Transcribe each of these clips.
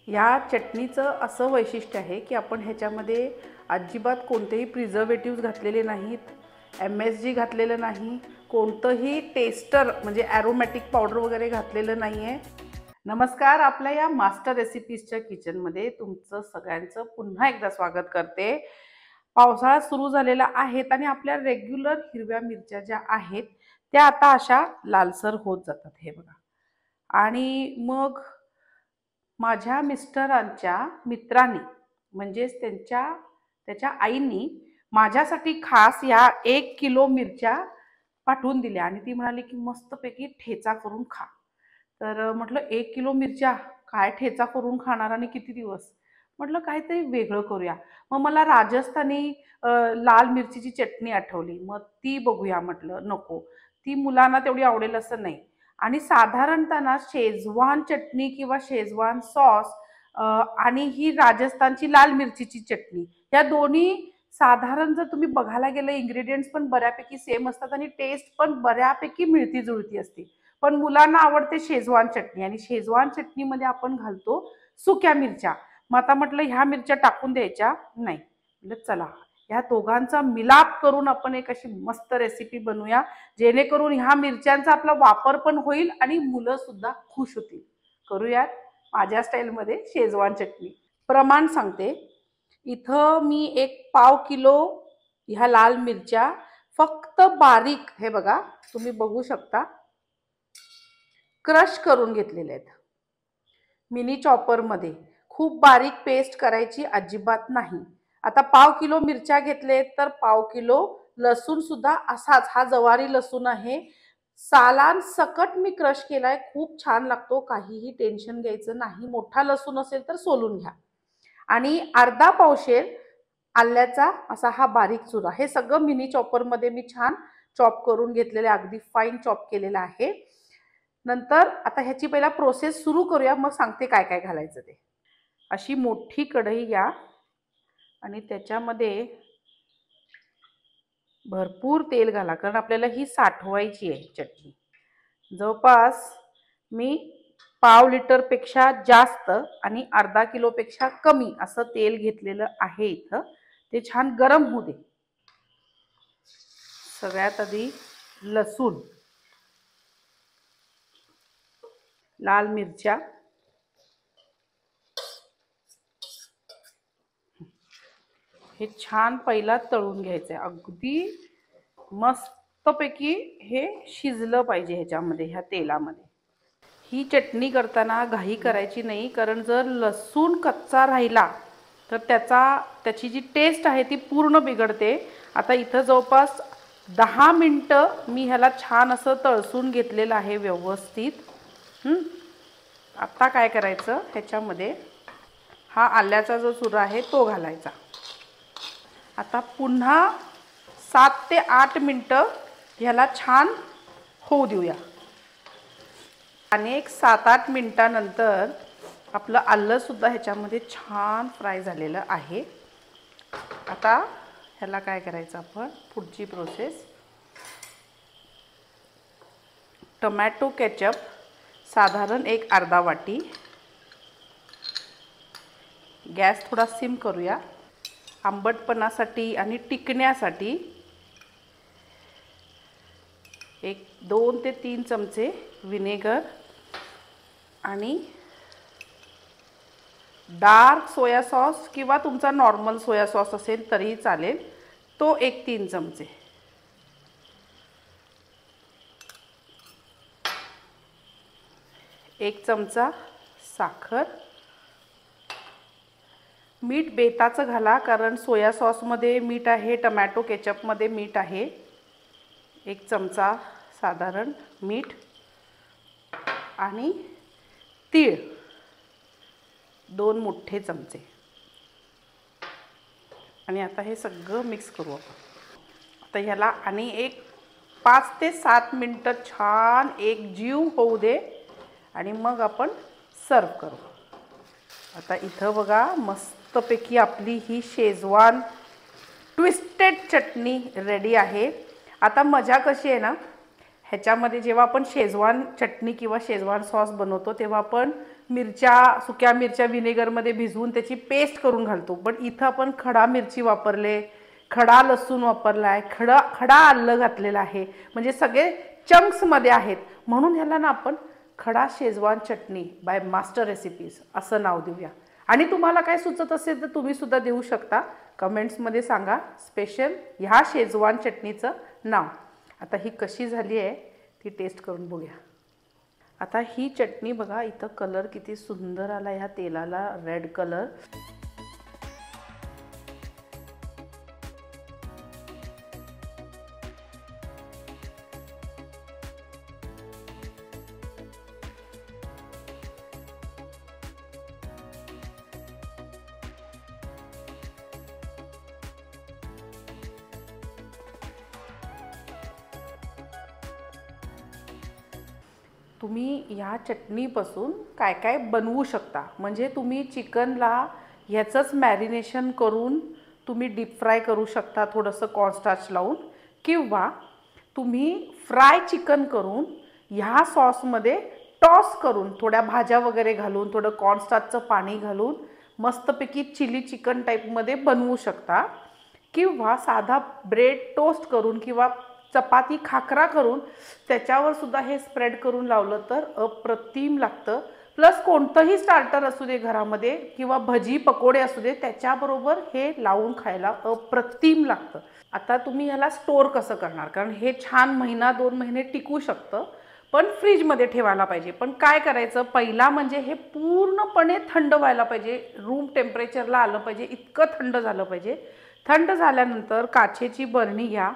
या चटणीचं असं वैशिष्ट्य आहे की आपण ह्याच्यामध्ये अजिबात कोणतेही प्रिझर्वेटिव्स घातलेले नाहीत, MSG घातलेलं नाही, कोणतंही टेस्टर म्हणजे ॲरोमॅटिक पावडर वगैरे घातलेलं नाही आहे. नमस्कार, आपल्या या मास्टर रेसिपीजच्या किचनमध्ये तुमचं सगळ्यांचं पुन्हा एकदा स्वागत करते. पावसाळा सुरू झालेला आहे आणि आपल्या रेग्युलर हिरव्या मिरच्या ज्या आहेत त्या आता अशा लालसर होत जातात, हे बघा. आणि मग माझ्या मिस्टरांच्या मित्रांनी म्हणजेच त्याच्या आईंनी माझ्यासाठी खास या 1 किलो मिरच्या पाठवून दिल्या आणि ती म्हणाली की मस्तपैकी ठेचा करून खा. तर म्हटलं 1 किलो मिरच्या काय ठेचा करून खाणार आणि किती दिवस. म्हटलं काहीतरी वेगळं करूया. मग मला राजस्थानी लाल मिरचीची चटणी आठवली. मग ती बघूया म्हटलं. नको, ती मुलांना तेवढी आवडेल असं नाही. आणि साधारणतः शेजवान चटणी किंवा शेजवान सॉस आणि ही राजस्थानची लाल मिरचीची चटणी, या दोन्ही साधारण जर तुम्ही बघायला गेलं इंग्रेडियंट्स पण बऱ्यापैकी सेम असतात आणि टेस्ट पण बऱ्यापैकी मिळती जुळती असते. पण मुलांना आवडते शेजवान चटणी आणि शेजवान चटणीमध्ये आपण घालतो सुक्या मिरच्या. मग आता म्हटलं ह्या मिरच्या टाकून द्यायच्या नाही. म्हटलं चला ह्या दोघांचा मिलाप करून आपण एक अशी मस्त रेसिपी बनवूया, जेणेकरून ह्या मिरच्यांचा आपला वापर पण होईल आणि मुलं सुद्धा खुश होतील. करूयात माझ्या स्टाईलमध्ये शेजवान चटणी. प्रमाण सांगते. इथं मी 1 पाव किलो ह्या लाल मिरच्या फक्त बारीक, हे बघा तुम्ही बघू शकता, क्रश करून घेतलेले आहेत मिनी चॉपरमध्ये. खूप बारीक पेस्ट करायची अजिबात नाही. आता 1 पाव किलो मिरच्या घेतले तर 1 पाव किलो लसूण सुद्धा असाच, हा जवारी लसूण आहे, सालान सकट मी क्रश केलाय. खूप छान लागतो, काहीही टेन्शन घ्यायचं नाही. मोठा लसूण असेल तर सोलून घ्या. आणि अर्धा पावशेर आल्याचा असा हा बारीक चुरा. हे सगळं मिनी चॉपरमध्ये मी छान चॉप करून घेतलेले, अगदी फाईन चॉप केलेलं आहे. नंतर आता ह्याची पहिला प्रोसेस सुरू करूया, मग सांगते काय काय घालायचं ते. अशी मोठी कढई घ्या आणि त्याच्यामध्ये भरपूर तेल घाला, कारण आपल्याला ही साठवायची आहे चटणी. जवळपास मी 1/2 लिटरपेक्षा जास्त आणि अर्धा किलोपेक्षा कमी असं तेल घेतलेलं आहे इथं. ते छान गरम होऊ दे. सगळ्यात आधी लसूण, लाल मिरच्या, हे छान पहिला तळून घ्यायचं आहे. अगदी मस्तपैकी हे शिजलं पाहिजे ह्याच्यामध्ये, ह्या तेलामध्ये. ही चटणी करताना घाई करायची नाही, कारण जर लसूण कच्चा राहिला तर त्याची जी टेस्ट आहे ती पूर्ण बिघडते. आता इथं जवळपास 10 मिनटं मी ह्याला छान असं तळसून घेतलेलं आहे व्यवस्थित. आता काय करायचं, ह्याच्यामध्ये हा आल्याचा जो चुरा आहे तो घालायचा. आता पुन्हा 7 ते 8 मिनटं ह्याला छान होऊ देऊया. आणि एक 7-8 मिनटानंतर आपलं आलं सुद्धा ह्याच्यामध्ये छान फ्राय झालेलं आहे. आता ह्याला काय करायचं, आपण पुढची प्रोसेस, टोमॅटो केचप साधारण एक अर्धा वाटी. गॅस थोडा सिम करूया. आंबटपणासाठी आणि टिकण्यासाठी 2 ते 3 चमचे विनेगर आणि डार्क सोया सॉस किंवा तुमचा नॉर्मल सोया सॉस असेल तरीही चालेल, तो 3 चमचे. एक चमचा साखर. मीठ बेताचं घाला, कारण सोया सॉसमध्ये मीठ आहे, टमॅटो केचपमध्ये मीठ आहे. 1 चमचा साधारण मीठ आणि तीळ 2 मोठे चमचे. आणि आता हे सगळं मिक्स करू आपण. आता ह्याला आणि एक 5 ते 7 मिनटं छान एक जीव होऊ दे आणि मग आपण सर्व करू. आता इथं बघा मस्तपैकी आपली ही शेजवान ट्विस्टेड चटणी रेडी आहे. आता मजा कशी आहे ना, ह्याच्यामध्ये जेव्हा आपण शेजवान चटणी किंवा शेजवान सॉस बनवतो तेव्हा आपण मिरच्या, सुक्या मिरच्या विनेगरमध्ये भिजवून त्याची पेस्ट करून घालतो, पण इथं आपण खडा मिरची वापरले, खडा लसूण वापरला आहे, खडा आलं घातलेलं आहे, म्हणजे सगळे चंक्समध्ये आहेत, म्हणून ह्याला ना आपण खडा Schezwan chutney by master recipes असं नाव देऊया. आणि तुम्हाला काय सुचत असेल तर तुम्ही सुद्धा देऊ शकता, कमेंट्समध्ये सांगा स्पेशल ह्या शेजवान चटणीचं नाव. आता ही कशी झाली आहे ती टेस्ट करून बघूया. आता ही चटणी बघा, इथं कलर किती सुंदर आला ह्या तेलाला, रेड कलर. तुम्ही ह्या चटणीपासून काय काय बनवू शकता, म्हणजे तुम्ही चिकनला ह्याचंच मॅरिनेशन करून तुम्ही डीप फ्राय करू शकता थोडंसं कॉर्नस्टार्च लावून, किंवा तुम्ही फ्राय चिकन करून ह्या सॉसमध्ये टॉस करून थोड्या भाज्या वगैरे घालून थोडं कॉर्नस्टार्चचं पाणी घालून मस्तपैकी चिली चिकन टाईपमध्ये बनवू शकता, किंवा साधा ब्रेड टोस्ट करून किंवा चपाती खाकरा करून त्याच्यावर सुद्धा हे स्प्रेड करून लावलं तर अप्रतिम लागतं. प्लस कोणतंही स्टार्टर असू दे घरामध्ये किंवा भजी पकोडे असू दे त्याच्याबरोबर हे लावून खायला अप्रतिम लागतं. आता तुम्ही ह्याला स्टोअर कसं करणार, कारण हे छान महिना 2 महिने टिकू शकतं, पण फ्रीजमध्ये ठेवायला पाहिजे. पण काय करायचं, पहिला म्हणजे हे पूर्णपणे थंड व्हायला पाहिजे, रूम टेम्परेचरला आलं पाहिजे, इतकं थंड झालं पाहिजे. थंड झाल्यानंतर काचेची बरणी घ्या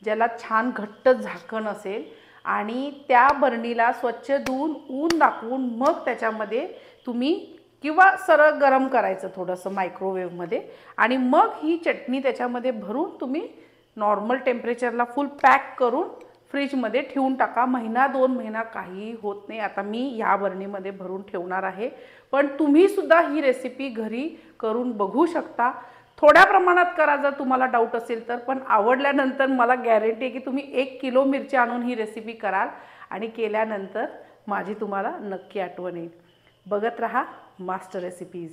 ज्याला छान घट्ट झाकण असेल, आणि त्या बरणीला स्वच्छ धुवून ऊन दाखवून मग त्याच्यामध्ये तुम्ही किंवा सरळ गरम करायचं थोडंसं मायक्रोवेव्हमध्ये, आणि मग ही चटणी त्याच्यामध्ये भरून तुम्ही नॉर्मल टेम्परेचरला फुल पॅक करून फ्रीजमध्ये ठेवून टाका. महिना 2 महिना काही होत नाही. आता मी ह्या बरणीमध्ये भरून ठेवणार आहे, पण तुम्हीसुद्धा ही रेसिपी घरी करून बघू शकता. थोड्या प्रमाणात करा जर तुम्हाला डाऊट असेल तर, पण आवडल्यानंतर मला गॅरंटी आहे की तुम्ही 1 किलो मिरची आणून ही रेसिपी कराल आणि केल्यानंतर माझी तुम्हाला नक्की आठवण येईल. बघत रहा मास्टर रेसिपीज.